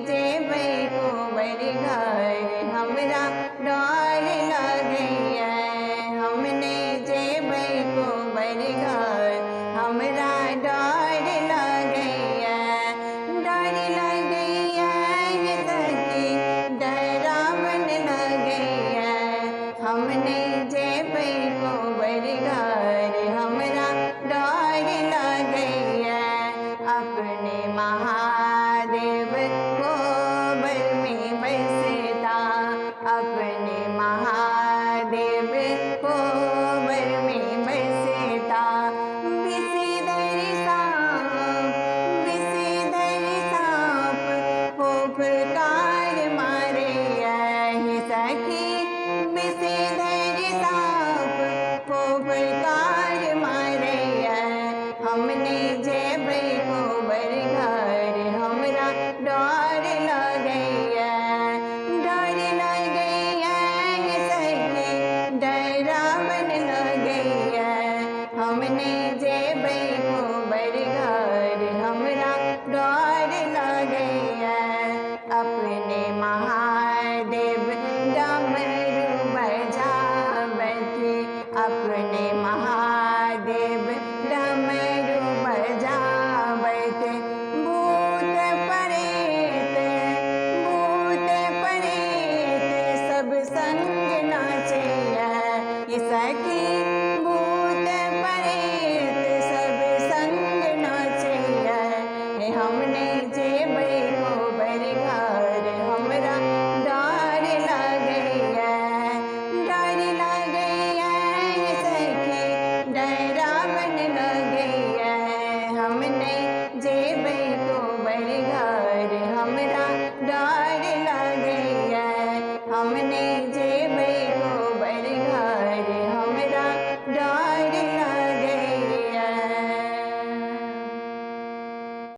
जेबै कोबर घर हमरा डर लगैया। हमने जेबै कोबर घर हमरा डर लगैया। डर लगैया ये सखी डरावन लगैया। हमने जेबै कोबर घर हमरा डर लगैया। अपने महादेव कोबर में बसता। अपने महादेव कोबर में बसता। विषधर सांप फूफका